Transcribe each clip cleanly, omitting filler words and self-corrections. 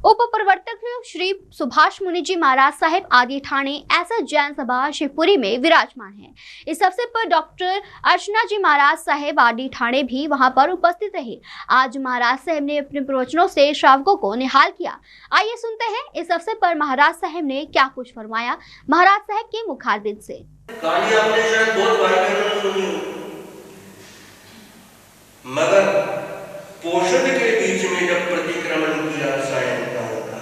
उप प्रवर्तक श्री सुभाष मुनि जी महाराज साहेब आदि ठाणे ऐसा जैन सभा शिवपुरी में विराजमान है। इस अवसर पर डॉक्टर अर्चना जी महाराज साहेब आदि ठाणे भी वहां पर उपस्थित रहे। आज महाराज साहेब ने अपने प्रवचनों से श्रावकों को निहाल किया। आइए सुनते हैं इस अवसर पर महाराज साहेब ने क्या कुछ फरमाया। महाराज साहेब के मुखारबिंद से कहानी आपने शायद बहुत भाई बहनों ने सुनी हो, मगर पोषण के बीच में जब प्रतिक्रमण किया सायंकाल का,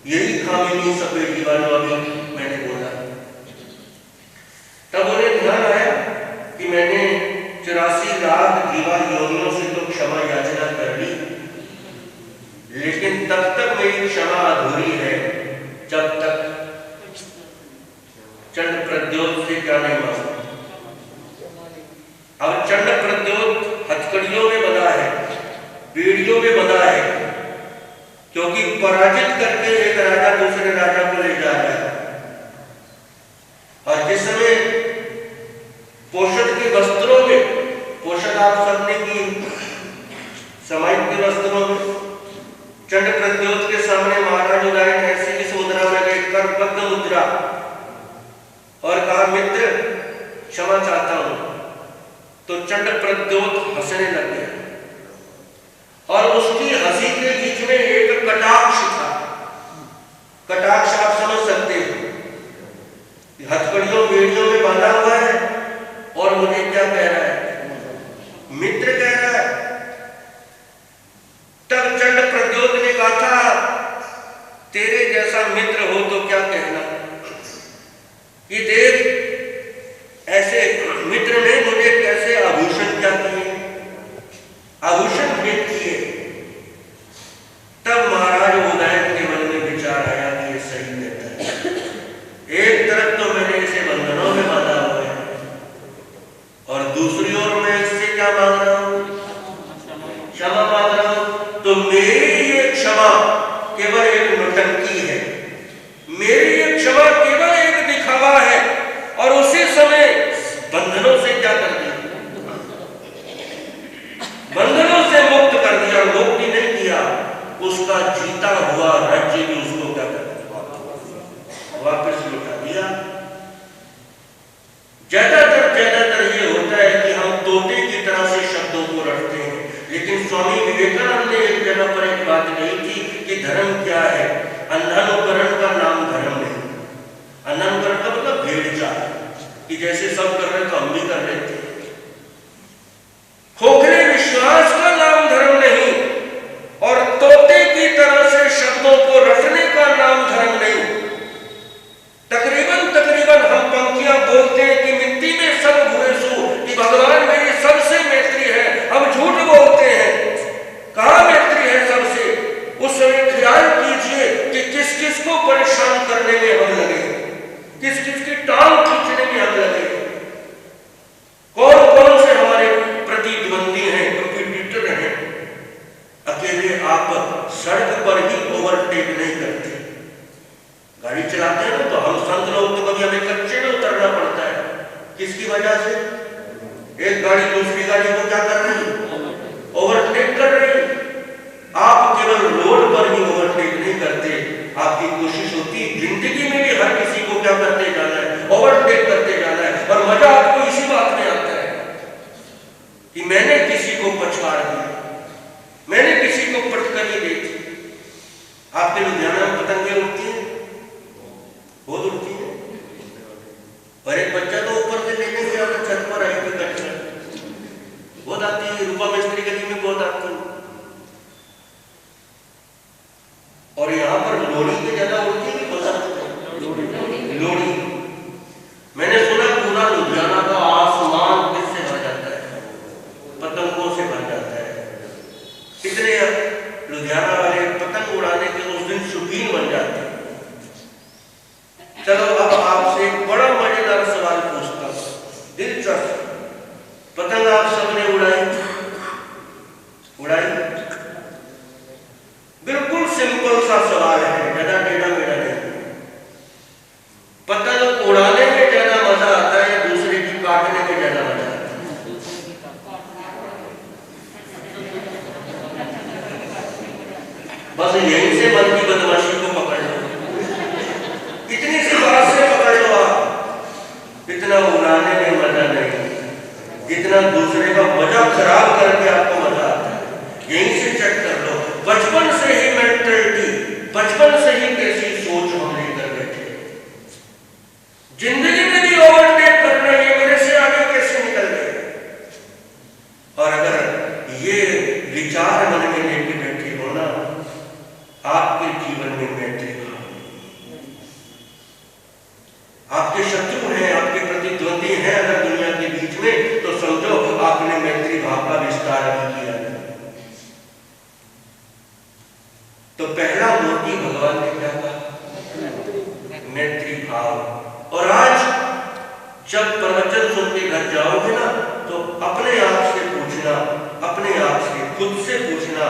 यही खामिनी सफेद दीवारों अभी मैंने बोला, तब उन्हें ध्यान आया कि मैंने 84 लाख जीवा योनियों से तो क्षमा याचना कर ली, लेकिन तब तक मेरी क्षमा अधूरी है जब तक चंड प्रद्योत से क्या नहीं मांगा। अब चंड प्रद्योत हथकड़ियों में बंधा है, पीढ़ियों में बंधा है, क्योंकि पराजित करके एक राजा दूसरे राजा को ले जा रहा है। और जिस समय पोषण के वस्त्रों में, पोषण आप सबने की समाज के वस्त्रों में चंड प्रद्योत के सामने महाराज उदयन ऐसे इस मुद्रा में गए, करबद्ध मुद्रा, और कहा मित्र क्षमा चाहता हूं। तो चंड प्रद्योत हंसने लग गया और उसकी हंसी के बीच में एक कटाक्ष था। कटाक्ष आप समझ सकते हो, हथकड़ियों बेड़ियों में बांधा हुआ है और मुझे क्या कह रहा है, मित्र कह रहा है। तब चंड प्रद्योत ने कहा था, तेरे जैसा मित्र हो तो क्या कहना, कि देख ऐसे मित्र ने मुझे कैसे आभूषण क्या किए, आभूषण भेंट किए। तब महाराज उदयन के मन में विचार आया कि ये सही कहता है। एक तरफ तो मैंने इसे बंधनों में बांधा हुआ है और दूसरी ओर मैं इससे क्या मांग रहा हूं, क्षमा मांग रहा हूं। तो मेरी ये क्षमा केवल एक नौटंकी है, मेरी ये क्षमा केवल एक दिखावा है, और उसी समय बंधनों से क्या कर दिया, बंधनों से मुक्त कर दिया, मुक्ति नहीं किया, उसका जीता हुआ राज्य भी उसको क्या कर दिया, वापस लौटा दिया। ज्यादातर ये होता है कि हम तोते की तरह से शब्दों को रटते हैं, लेकिन स्वामी विवेकानंद ने एक जगह पर एक बात कही थी कि धर्म क्या है, अंधानुकरण का नाम धर्म नहीं। अंधानुकरण का मतलब भेड़ चाल, कि जैसे सब कर रहे तो हम भी कर रहे थे। खोखले विश्वास का नाम धर्म नहीं, और तोते की तरह से शब्दों को रटने का नाम धर्म नहीं। तकरीबन हम पंक्तियां बोलते हैं कि मिट्टी में सब भूसू, कि भगवान मेरी सबसे मैत्री है, हम झूठ बोलते हैं। कहां मैत्री है सबसे? उस समय ख्याल कीजिए कि किस किस को परेशान करने में हम लगे, किस किस की टांग खींचने में हम लगे, कौन कौन से हमारे प्रतिद्वंदी हैं, कंपटीटर हैं। अकेले आप सड़क पर ही ओवरटेक नहीं करते, गाड़ी चलाते हैं तो हम संत लोग तो कभी हमें कच्चे में उतरना पड़ता है। किसकी वजह से? एक गाड़ी दूसरी गाड़ी को क्या कर रही है, ओवरटेक कर रही है। आप केवल रोड पर ही ओवरटेक नहीं करते, आपकी कोशिश होती है जिंदगी में भी हर किसी को क्या करते जाना है, ओवरटेक करते जाना है। और मजा आपको इसी बात में आता है कि मैंने किसी को पछाड़ दिया, मैंने किसी को पटकनी दी थी। आपके लुधियाना में पतंगे उड़ती है, बहुत उड़ती है, और एक बच्चा तो ऊपर से लेने गया तो छत पर आई कोई कच्चा, बहुत आती है, रूपा मिस्त्री गली में बहुत आती है। और यहाँ पर लोड़ी की जगह उड़ती है, लोड़ी। मैंने सुना पूरा लुधियाना का आसमान किससे भर जाता है, पतंगों से भर जाता है। कितने लुधियाना वाले पतंग उड़ाने के उस दिन शौकीन बन जाते हैं। चलो अब आपसे एक बड़ा मजेदार सवाल पूछता हूं, दिलचस्प। पतंग आप सबने उड़ाई, बिल्कुल सिंपल सा सवाल है, ज्यादा टेढ़ा मेढ़ा नहीं। पतंग उड़ाने में ज्यादा मजा आता है या दूसरे की काटने में ज्यादा मजा आता है? बस यहीं से मन की बदमाशी को पकड़ लो, इतनी सी बात से पकड़ लो आप। इतना उड़ाने में मजा नहीं, जितना दूसरे का मजा खराब करके आपको मजा आता है। यहीं से चेक कर लो, बचपन से ही मेंटलिटी, बचपन से ही कैसी सोच हम लेकर बैठे। जिंदगी में भी ओवरटेक कर रहे हैं, मेरे से आगे कैसे निकल गए। और अगर ये विचार मन में लेके बैठे हो ना, आपके जीवन में मैत्री भाव, आपके शत्रु हैं, आपके प्रतिद्वंदी हैं अगर दुनिया के बीच में, तो समझो आपने मैत्री भाव का विस्तार भी किया है। तो पहला मोती भगवान ने क्या कहा? मैत्री भाव। और आज जब प्रवचन सुन के घर जाओगे ना, तो अपने आप से पूछना, अपने आप से खुद से पूछना,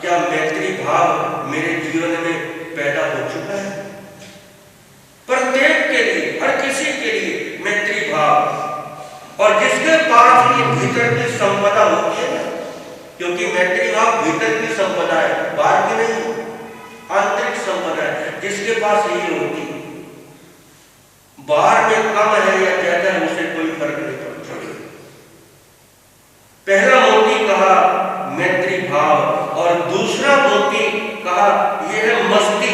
क्या मैत्री भाव मेरे जीवन में पैदा हो चुका है? प्रत्येक के लिए, हर किसी के लिए मैत्री भाव। और जिसके पास ये भीतर की संपदा होती है, क्योंकि मैत्री भाव भीतर की संपदा है, बाहर की नहीं, आंतरिक संपदा है। जिसके पास ये होती, बाहर में कम है या ज्यादा है, उसे कोई फर्क नहीं पड़ता। पहला मोती कहा मैत्री भाव, और दूसरा मोती कहा यह है मस्ती।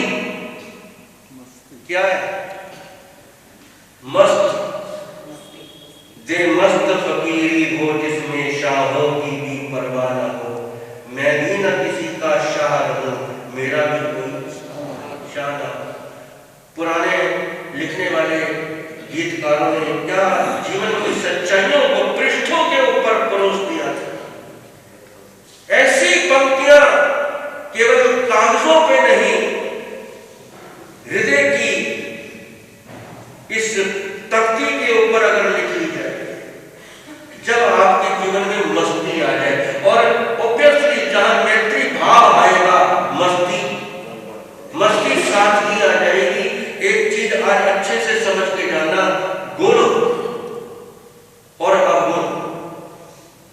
क्या है? मस्त। जे मस्त फकीरी हो जिसमें शाहों की भी परवाह न हो, मैं भी न किसी का शाह रहूं, मेरा भी कोई शाह न हो। पुराने लिखने वाले गीतकारों ने क्या जीवन की सच्चाइयों को पृष्ठों के ऊपर परोस दिया था। ऐसी पंक्तियां केवल कागजों पे नहीं, हृदय की इस तख्ती के ऊपर अगर लिख ली जाए, जब आपके जीवन में मस्ती आ जाए, और ऑब्वियसली जहां मैत्री भाव आएगा, मस्ती साथ ही आ जाएगी। एक चीज आज अच्छे से समझ के जाना, गुण और अवगुण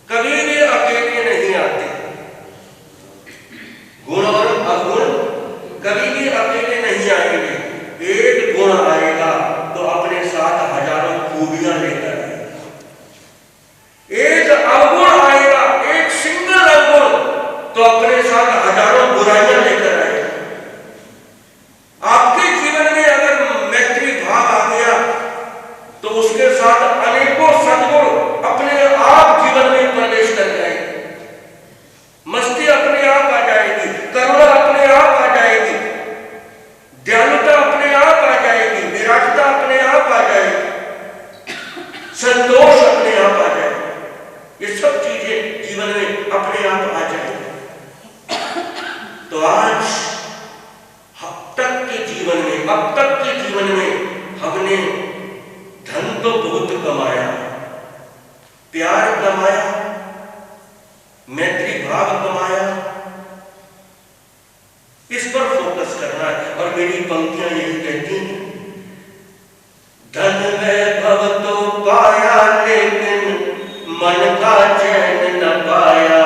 कभी भी अकेले नहीं आते। गुण और अवगुण कभी भी अकेले नहीं आएंगे। एक गुण आएगा तो अपने साथ हजारों खूबियां लेकर आएगा, एक अवगुण आएगा, एक सिंगल अवगुण तो अपने साथ हजारों बुराइयां लेकर आएगा। आपके जीवन में अगर मैत्री भाव आ गया तो उसके साथ अनेकों सद्गुण अपने आप जीवन में प्रवेश कर जाएंगे। मस्ती अपने आप आ जाएगी, करुणा अपने आप आ जाएगी, दयालुता अपने आप आ जाएगी, विराटता अपने आप आ जाएगी, संतोष अपने आप आ जाएगी। ये सब चीजें जीवन में अपने आप आ जाएगी। तो आज अब तक के जीवन में हमने धन तो बहुत कमाया, प्यार कमाया, मैत्री भाव कमाया, इस पर फोकस करना है। और मेरी पंक्तियां यही कहती हैं, धन वैभव तो पाया लेकिन मन का चैन न पाया,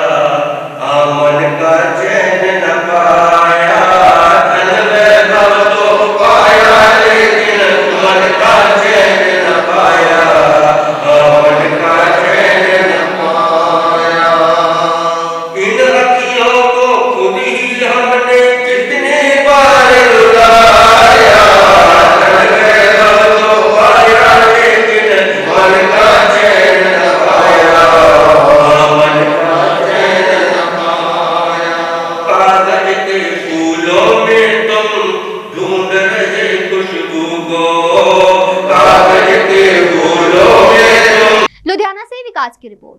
मन का चैन न पाया। धन वैभव तो पाया लेकिन मन का चैन न पाया, मन का चैन न पाया। इन अखियों को खुद ही हमने कितने बार रुलाया, धन वैभव तो पाया लेकिन मन का चैन न पाया, मन का चैन न पाया। कागज के फूलों में तुम ढूंढ रहे खुशबू को, कागज के फूलों में तुम। लुधियाना से विकास की रिपोर्ट।